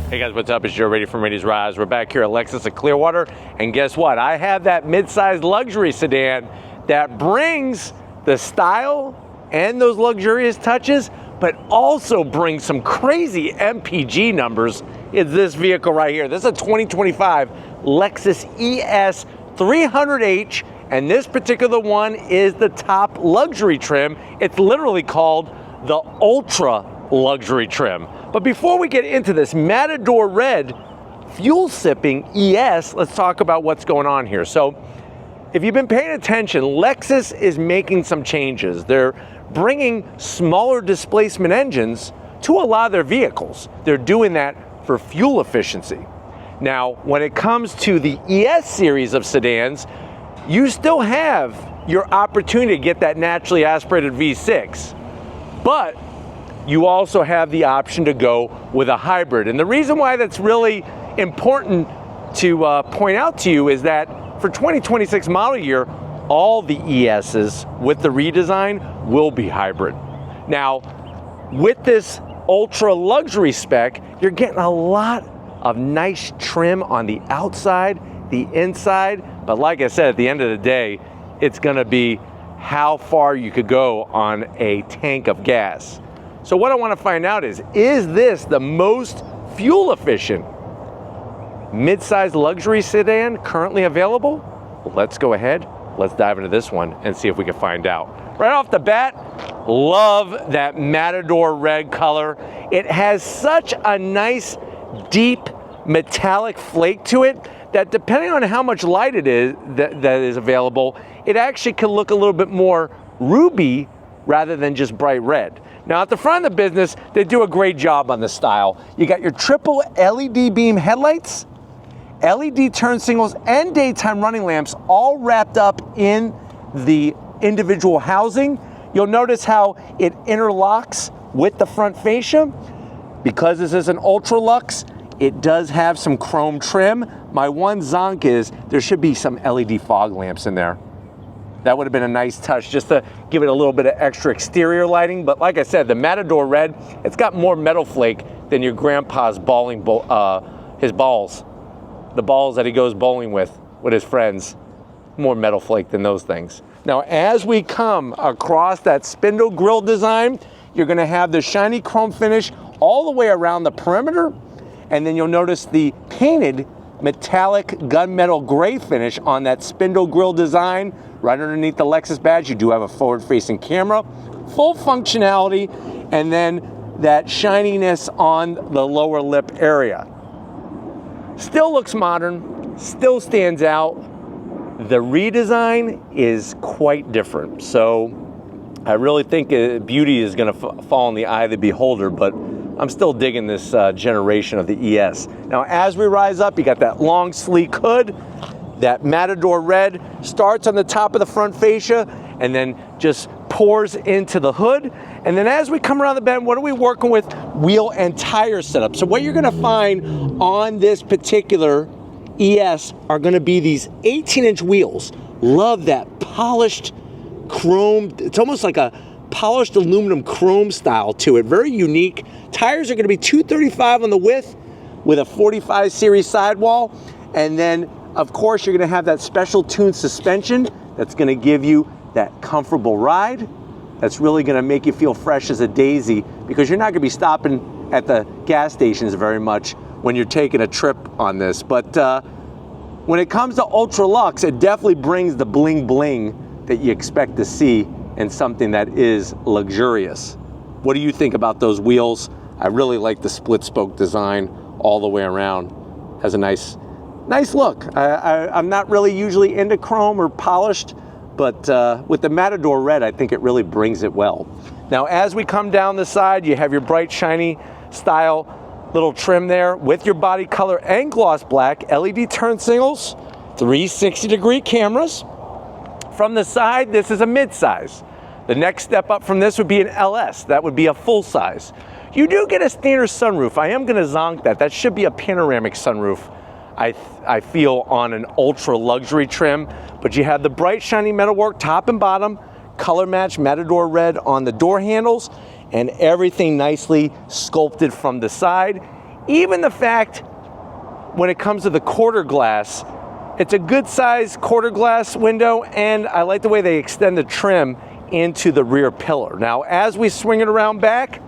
Hey guys, what's up? It's Joe Raiti from Raiti's Rise. We're back here at Lexus of Clearwater, and guess what? I have that mid-sized luxury sedan that brings the style and those luxurious touches, but also brings some crazy MPG numbers. It's this vehicle right here. This is a 2025 Lexus ES 300H, and this particular one is the top luxury trim. It's literally called the Ultra Luxury trim. But before we get into this Matador Red fuel-sipping ES, let's talk about what's going on here. So if you've been paying attention, Lexus is making some changes. They're bringing smaller displacement engines to a lot of their vehicles. They're doing that for fuel efficiency. Now, when it comes to the ES series of sedans, you still have your opportunity to get that naturally aspirated V6, but you also have the option to go with a hybrid. And the reason why that's really important to point out to you is that for 2026 model year, all the ESs with the redesign will be hybrid. Now, with this ultra luxury spec, you're getting a lot of nice trim on the outside, the inside, but like I said, at the end of the day, it's gonna be how far you could go on a tank of gas. So what I want to find out is this the most fuel efficient mid-sized luxury sedan currently available? Well, let's go ahead, let's dive into this one and see if we can find out. Right off the bat, love that Matador Red color. It has such a nice, deep, metallic flake to it that depending on how much light it is that is available, it actually can look a little bit more ruby rather than just bright red. Now at the front of the business, they do a great job on the style. You got your triple LED beam headlights, LED turn signals, and daytime running lamps all wrapped up in the individual housing. You'll notice how it interlocks with the front fascia. Because this is an Ultra Luxe, it does have some chrome trim. My one zonk is there should be some LED fog lamps in there. That would have been a nice touch just to give it a little bit of extra exterior lighting. But like I said, the Matador Red, it's got more metal flake than your grandpa's his balls. The balls that he goes bowling with his friends. More metal flake than those things. Now, as we come across that spindle grille design, you're gonna have the shiny chrome finish all the way around the perimeter. And then you'll notice the painted metallic gunmetal gray finish on that spindle grille design. Right underneath the Lexus badge, you do have a forward-facing camera, full functionality, and then that shininess on the lower lip area. Still looks modern, still stands out. The redesign is quite different. So I really think beauty is gonna fall in the eye of the beholder, but I'm still digging this generation of the ES. Now, as we rise up, you got that long, sleek hood. That Matador Red starts on the top of the front fascia and then just pours into the hood. And then as we come around the bend, what are we working with? Wheel and tire setup. So what you're gonna find on this particular ES are gonna be these 18-inch wheels. Love that polished chrome. It's almost like a polished aluminum chrome style to it. Very unique. Tires are gonna be 235 on the width with a 45 series sidewall. And then of course, you're gonna have that special tuned suspension that's gonna give you that comfortable ride. That's really gonna make you feel fresh as a daisy because you're not gonna be stopping at the gas stations very much when you're taking a trip on this. But when it comes to Ultra Luxe, it definitely brings the bling bling that you expect to see in something that is luxurious. What do you think about those wheels? I really like the split spoke design all the way around. Has a nice look. I'm not really usually into chrome or polished, but with the Matador Red, I think it really brings it well. Now, as we come down the side, you have your bright, shiny style little trim there with your body color and gloss black, LED turn signals, 360-degree cameras. From the side, this is a mid-size. The next step up from this would be an LS. That would be a full size. You do get a standard sunroof. I am gonna zonk that. That should be a panoramic sunroof, I feel, on an ultra luxury trim. But you have the bright shiny metalwork top and bottom, color match Matador Red on the door handles, and everything nicely sculpted from the side. Even the fact when it comes to the quarter glass, it's a good size quarter glass window, and I like the way they extend the trim into the rear pillar. Now, as we swing it around back,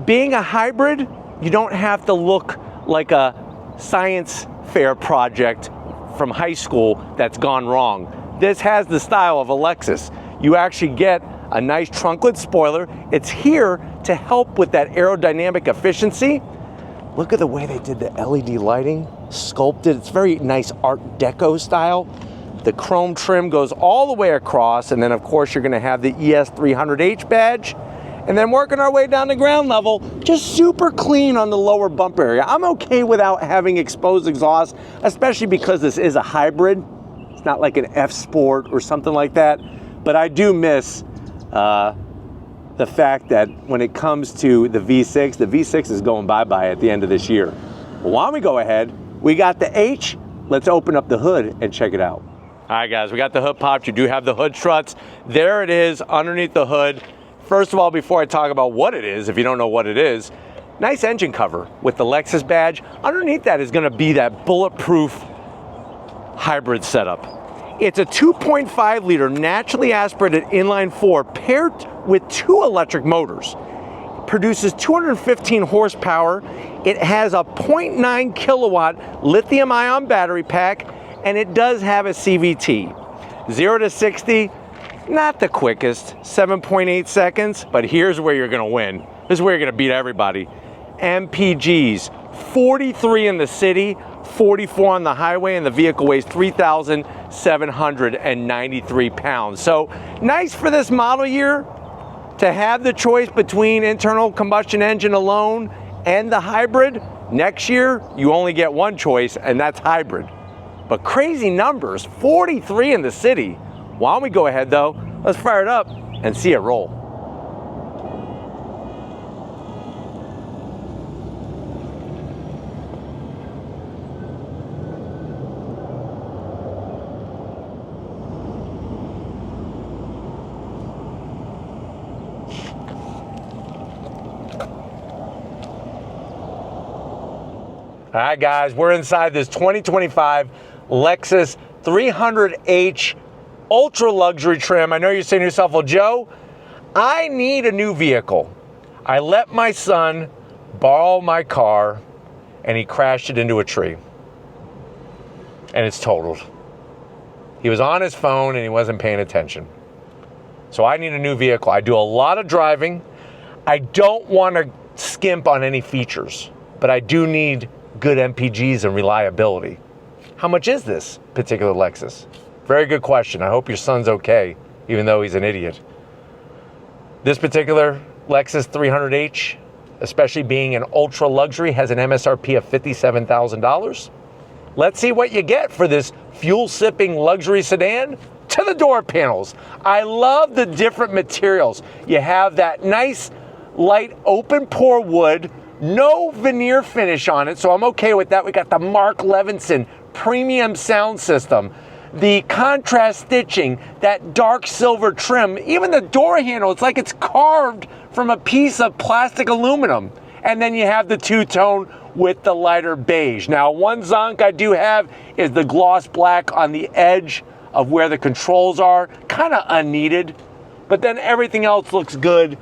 being a hybrid, you don't have to look like a science fair project from high school that's gone wrong. This has the style of a Lexus. You actually get a nice trunklet spoiler. It's here to help with that aerodynamic efficiency. Look at the way they did the LED lighting, sculpted. It's very nice Art Deco style. The chrome trim goes all the way across, and then of course you're gonna have the ES 300H badge. And then working our way down to ground level, just super clean on the lower bumper area. I'm okay without having exposed exhaust, especially because this is a hybrid. It's not like an F Sport or something like that. But I do miss the fact that when it comes to the V6 is going bye-bye at the end of this year. Well, why don't we go ahead? We got the H. Let's open up the hood and check it out. All right, guys, we got the hood popped. You do have the hood struts. There it is underneath the hood. First of all, before I talk about what it is, if you don't know what it is, nice engine cover with the Lexus badge. Underneath that is gonna be that bulletproof hybrid setup. It's a 2.5 liter naturally aspirated inline-4 paired with 2 electric motors. It produces 215 horsepower. It has a 0.9 kilowatt lithium ion battery pack, and it does have a CVT. 0 to 60, not the quickest, 7.8 seconds, but here's where you're gonna win. This is where you're gonna beat everybody. MPGs, 43 in the city, 44 on the highway, and the vehicle weighs 3,793 pounds. So nice for this model year to have the choice between internal combustion engine alone and the hybrid. Next year, you only get one choice, and that's hybrid. But crazy numbers, 43 in the city. Why don't we go ahead though, let's fire it up and see it roll. All right, guys, we're inside this 2025 Lexus 300H ultra luxury trim. I know you're saying to yourself, well, Joe, I need a new vehicle. I let my son borrow my car and he crashed it into a tree and it's totaled. He was on his phone and he wasn't paying attention. So I need a new vehicle. I do a lot of driving. I don't want to skimp on any features, but I do need good MPGs and reliability. How much is this particular Lexus? Very good question. I hope your son's okay, even though he's an idiot. This particular Lexus 300H, especially being an ultra luxury, has an MSRP of $57,000. Let's see what you get for this fuel-sipping luxury sedan. To the door panels. I love the different materials. You have that nice light open pore wood, no veneer finish on it, so I'm okay with that. We got the Mark Levinson premium sound system, the contrast stitching, that dark silver trim, even the door handle, it's like it's carved from a piece of plastic aluminum. And then you have the two-tone with the lighter beige. Now, one zonk I do have is the gloss black on the edge of where the controls are, kind of unneeded, but then everything else looks good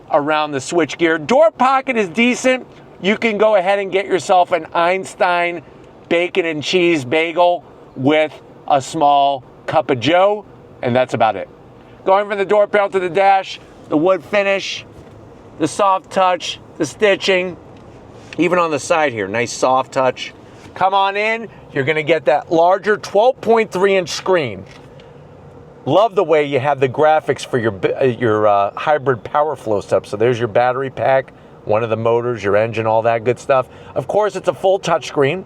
around the switchgear. Door pocket is decent. You can go ahead and get yourself an Einstein bacon and cheese bagel with a small cup of joe, and that's about it. Going from the door panel to the dash, the wood finish, the soft touch, the stitching, even on the side here, nice soft touch. Come on in, you're gonna get that larger 12.3-inch screen. Love the way you have the graphics for your hybrid power flow setup. So there's your battery pack, one of the motors, your engine, all that good stuff. Of course, it's a full touchscreen.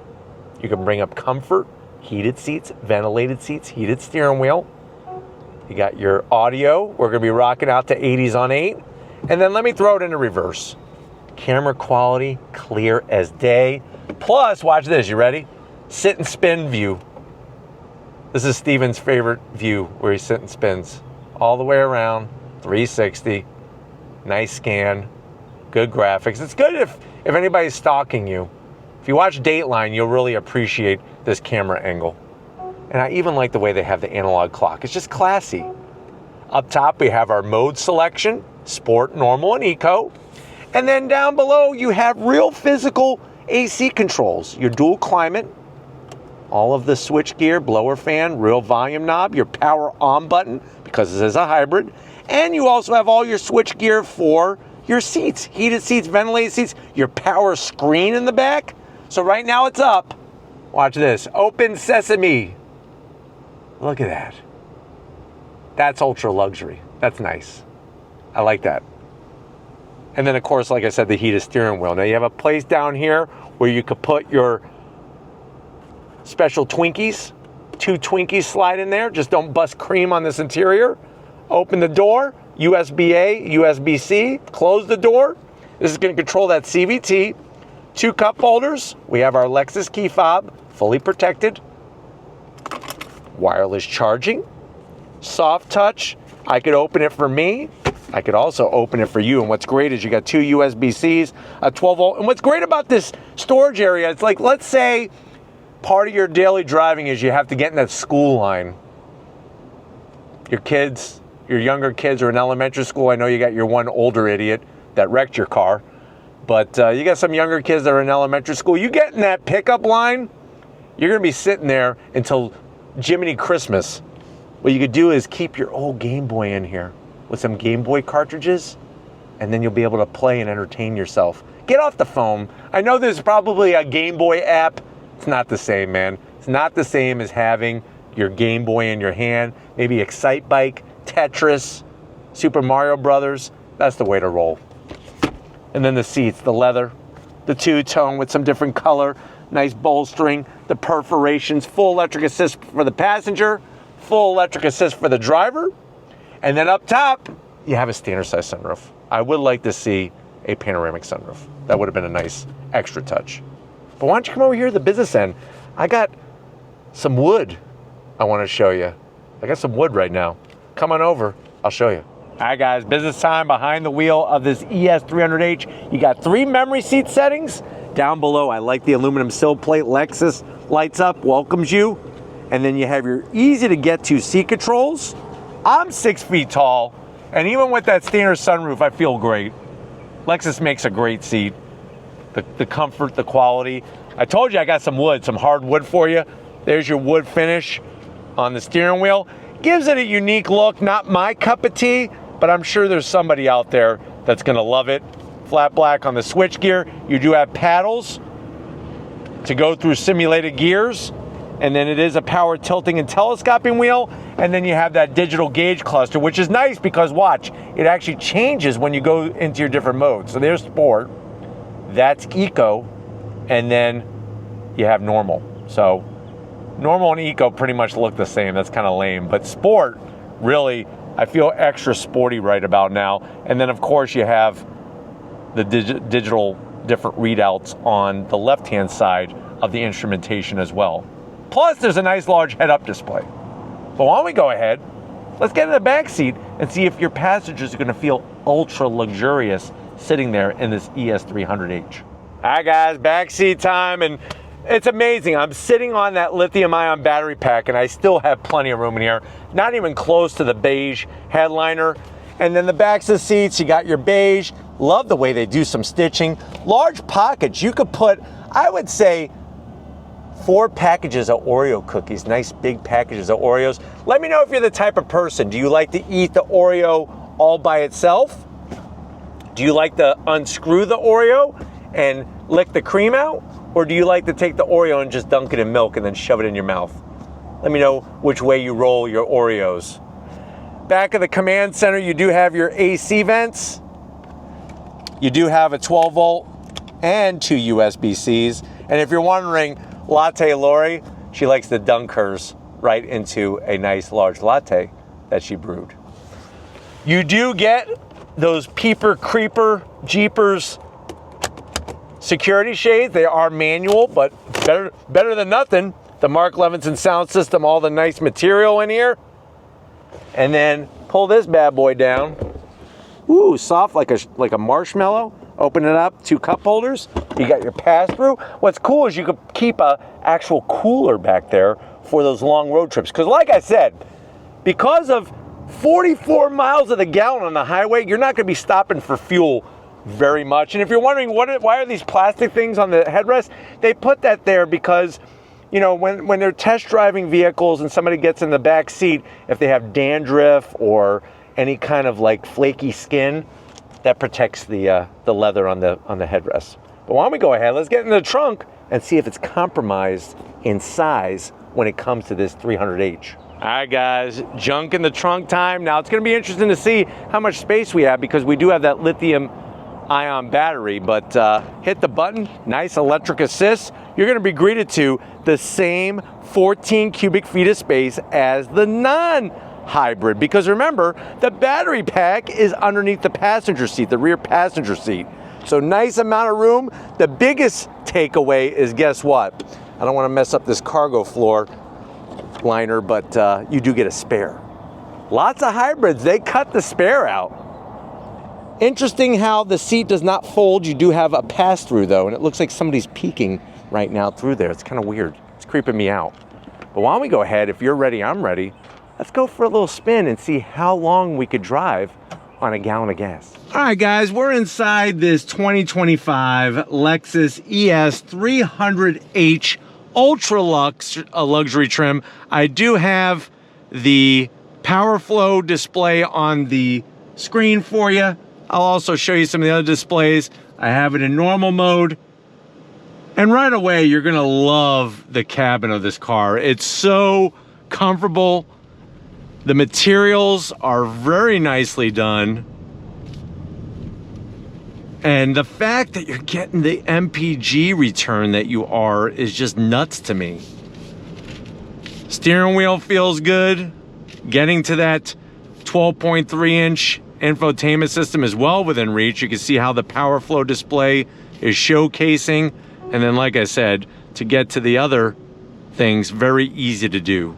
You can bring up comfort, heated seats, ventilated seats, heated steering wheel. You got your audio. We're gonna be rocking out to 80s on 8. And then let me throw it into reverse. Camera quality, clear as day. Plus, watch this, you ready? Sit and spin view. This is Steven's favorite view, where he sits and spins all the way around, 360, nice scan. Good graphics. It's good if anybody's stalking you. If you watch Dateline, you'll really appreciate this camera angle. And I even like the way they have the analog clock. It's just classy. Up top, we have our mode selection, sport, normal, and eco. And then down below, you have real physical AC controls. Your dual climate, all of the switch gear, blower fan, real volume knob, your power on button, because this is a hybrid. And you also have all your switch gear for your seats, heated seats, ventilated seats, your power screen in the back. So right now it's up. Watch this, open sesame. Look at that. That's ultra luxury. That's nice. I like that. And then of course, like I said, the heated steering wheel. Now you have a place down here where you could put your special Twinkies. 2 Twinkies slide in there. Just don't bust cream on this interior. Open the door, USB-A, USB-C, close the door. This is going to control that CVT. 2 cup holders. We have our Lexus key fob, fully protected. Wireless charging. Soft touch. I could open it for me. I could also open it for you. And what's great is you got 2 USB-Cs, a 12 volt. And what's great about this storage area, it's like, let's say part of your daily driving is you have to get in that school line. Your kids, your younger kids are in elementary school. I know you got your one older idiot that wrecked your car. But you got some younger kids that are in elementary school. You get in that pickup line, you're going to be sitting there until Jiminy Christmas. What you could do is keep your old Game Boy in here with some Game Boy cartridges, and then you'll be able to play and entertain yourself. Get off the phone. I know there's probably a Game Boy app. It's not the same, man. It's not the same as having your Game Boy in your hand. Maybe Excite Bike, Tetris, Super Mario Brothers. That's the way to roll. And then the seats, the leather, the two-tone with some different color, nice bolstering, the perforations, full electric assist for the passenger, full electric assist for the driver. And then up top, you have a standard size sunroof. I would like to see a panoramic sunroof. That would have been a nice extra touch. But why don't you come over here to the business end? I got some wood I want to show you. I got some wood right now. Come on over, I'll show you. All right guys, business time behind the wheel of this ES 300H. You got 3 memory seat settings. Down below, I like the aluminum sill plate. Lexus lights up, welcomes you. And then you have your easy to get to seat controls. I'm 6 feet tall, and even with that standard sunroof, I feel great. Lexus makes a great seat. The comfort, the quality. I told you I got some wood, some hard wood for you. There's your wood finish on the steering wheel. Gives it a unique look, not my cup of tea, but I'm sure there's somebody out there that's gonna love it. Flat black on the switch gear. You do have paddles to go through simulated gears. And then it is a power tilting and telescoping wheel. And then you have that digital gauge cluster, which is nice because watch, it actually changes when you go into your different modes. So there's sport, that's eco, and then you have normal. So normal and eco pretty much look the same. That's kind of lame. But sport, really, I feel extra sporty right about now. And then of course you have the digital different readouts on the left-hand side of the instrumentation as well. Plus, there's a nice large head-up display. But why don't we go ahead, let's get in the back seat and see if your passengers are gonna feel ultra luxurious sitting there in this ES 300H. All right guys, back seat time, and it's amazing. I'm sitting on that lithium-ion battery pack and I still have plenty of room in here. Not even close to the beige headliner. And then the backs of the seats, you got your beige. Love the way they do some stitching. Large pockets, you could put, I would say, 4 packages of Oreo cookies, nice big packages of Oreos. Let me know if you're the type of person. Do you like to eat the Oreo all by itself? Do you like to unscrew the Oreo and lick the cream out? Or do you like to take the Oreo and just dunk it in milk and then shove it in your mouth? Let me know which way you roll your Oreos. Back of the command center, you do have your AC vents. You do have a 12 volt and 2 USB-Cs. And if you're wondering, Latte Lori, she likes to dunk hers right into a nice large latte that she brewed. You do get those peeper creeper jeepers security shades. They are manual, but better than nothing. The Mark Levinson sound system, all the nice material in here. And then pull this bad boy down. Ooh, soft like a marshmallow. Open it up, 2 cup holders. You got your pass-through. What's cool is you could keep a actual cooler back there for those long road trips. Because like I said, because of 44 miles of the gallon on the highway, you're not going to be stopping for fuel very much. And if you're wondering why are these plastic things on the headrest, they put that there because, you know, when they're test driving vehicles and somebody gets in the back seat, if they have dandruff or any kind of like flaky skin, that protects the leather on the headrest. But why don't we go ahead, let's get in the trunk and see if it's compromised in size when it comes to this 300H. All right, guys, junk in the trunk time. Now, it's going to be interesting to see how much space we have because we do have that lithium-ion battery, but hit the button, nice electric assist. You're going to be greeted to the same 14 cubic feet of space as the non-hybrid because remember, the battery pack is underneath the passenger seat, the rear passenger seat. So nice amount of room. The biggest takeaway is, guess what? I don't want to mess up this cargo floor liner, but you do get a spare. Lots of hybrids, they cut the spare out. Interesting how the seat does not fold. You do have a pass-through though, and it looks like somebody's peeking right now through there. It's kind of weird. It's creeping me out. But why don't we go ahead, if you're ready, I'm ready. Let's go for a little spin and see how long we could drive on a gallon of gas. All right, guys, we're inside this 2025 Lexus ES 300H Ultra Luxe luxury trim. I do have the Power Flow display on the screen for you. I'll also show you some of the other displays. I have it in normal mode. And right away, you're gonna love the cabin of this car. It's so comfortable. The materials are very nicely done. And the fact that you're getting the MPG return that you are is just nuts to me. Steering wheel feels good. Getting to that 12.3-inch infotainment system is well within reach. You can see how the Power Flow display is showcasing. And then, like I said, to get to the other things, very easy to do.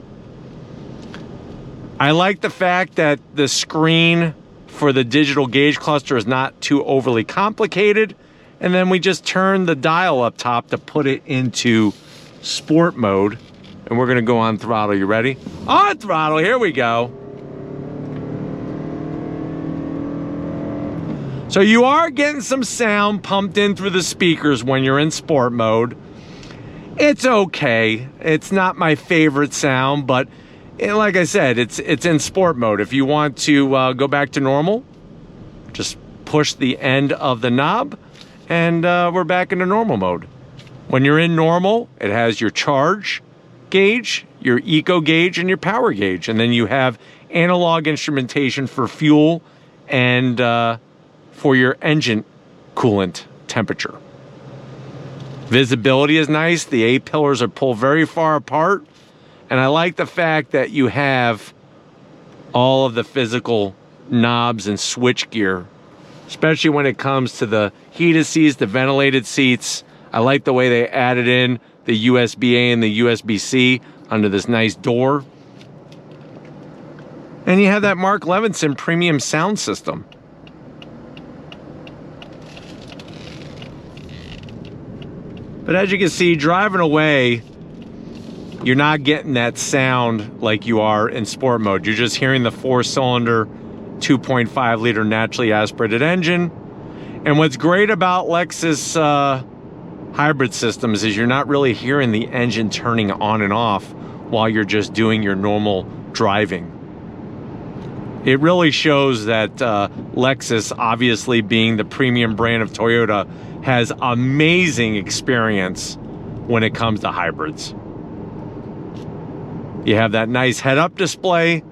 I like the fact that the screen for the digital gauge cluster is not too overly complicated. And then we just turn the dial up top to put it into sport mode. And we're gonna go on throttle. You ready? On throttle, here we go. So you are getting some sound pumped in through the speakers when you're in sport mode. It's okay. It's not my favorite sound, but like I said, it's in sport mode. If you want to go back to normal, just push the end of the knob and we're back into normal mode. When you're in normal, it has your charge gauge, your eco gauge, and your power gauge. And then you have analog instrumentation for fuel and for your engine coolant temperature. Visibility is nice. The A-pillars are pulled very far apart. And I like the fact that you have all of the physical knobs and switch gear, especially when it comes to the heated seats, the ventilated seats. I like the way they added in the USB-A and the USB-C under this nice door. And you have that Mark Levinson premium sound system. But as you can see, driving away, you're not getting that sound like you are in sport mode. You're just hearing the 4-cylinder, 2.5 liter naturally aspirated engine. And what's great about Lexus hybrid systems is you're not really hearing the engine turning on and off while you're just doing your normal driving. It really shows that Lexus, obviously being the premium brand of Toyota, has amazing experience when it comes to hybrids. You have that nice head-up display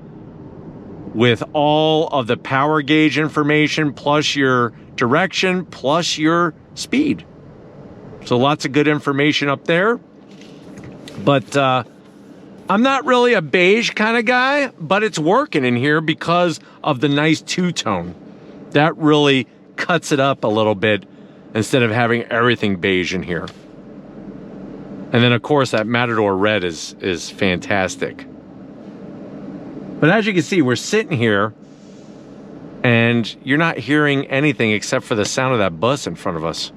with all of the power gauge information, plus your direction, plus your speed. So lots of good information up there. But I'm not really a beige kind of guy, but it's working in here because of the nice two-tone. That really cuts it up a little bit instead of having everything beige in here. And then, of course, that Matador red is fantastic. But as you can see, we're sitting here and you're not hearing anything except for the sound of that bus in front of us.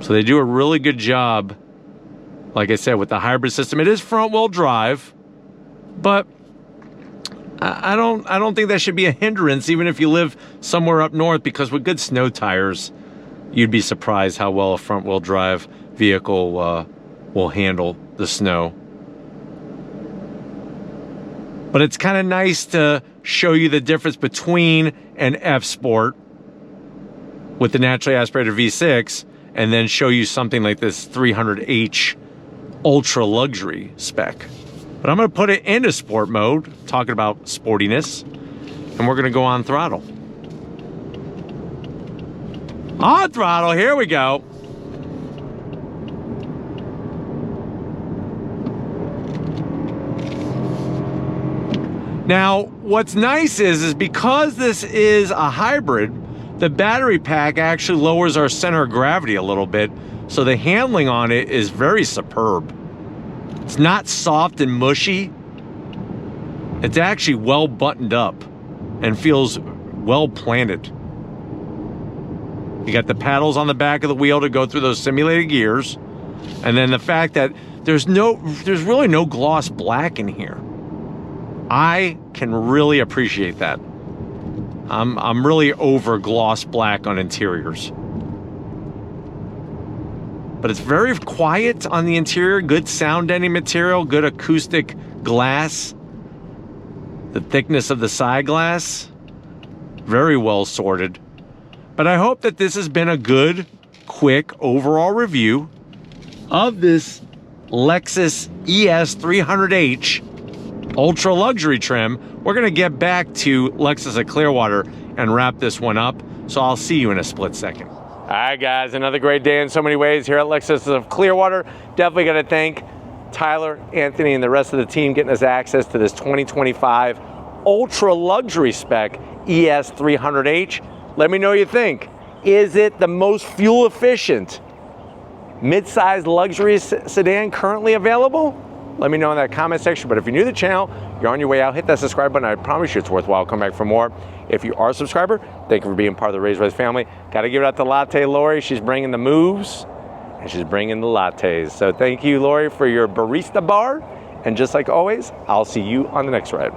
So they do a really good job, like I said, with the hybrid system. It is front-wheel drive, but I don't think that should be a hindrance, even if you live somewhere up north, because with good snow tires, you'd be surprised how well a front-wheel drive vehicle will handle the snow. But it's kind of nice to show you the difference between an F-Sport with the naturally aspirated V6 and then show you something like this 300H ultra luxury spec. But I'm going to put it into sport mode, talking about sportiness, and we're going to go on throttle. On throttle, here we go. Now, what's nice is because this is a hybrid, the battery pack actually lowers our center of gravity a little bit, so the handling on it is very superb. It's not soft and mushy. It's actually well buttoned up and feels well planted. You got the paddles on the back of the wheel to go through those simulated gears, and then the fact that there's really no gloss black in here. I can really appreciate that. I'm really over gloss black on interiors. But it's very quiet on the interior, good sound deadening material, good acoustic glass. The thickness of the side glass, very well sorted. But I hope that this has been a good, quick overall review of this Lexus ES 300H ultra luxury trim. We're gonna get back to Lexus at Clearwater and wrap this one up. So I'll see you in a split second. All right, guys, another great day in so many ways here at Lexus of Clearwater. Definitely got to thank Tyler, Anthony, and the rest of the team getting us access to this 2025 ultra luxury spec ES 300H. Let me know what you think. Is it the most fuel efficient mid-size luxury sedan currently available? Let me know in that comment section. But if you're new to the channel, you're on your way out, hit that subscribe button. I promise you it's worthwhile. Come back for more. If you are a subscriber, thank you for being part of the Raised Rise family. Got to give it out to Latte Lori. She's bringing the moves and she's bringing the lattes. So thank you, Lori, for your barista bar. And just like always, I'll see you on the next ride.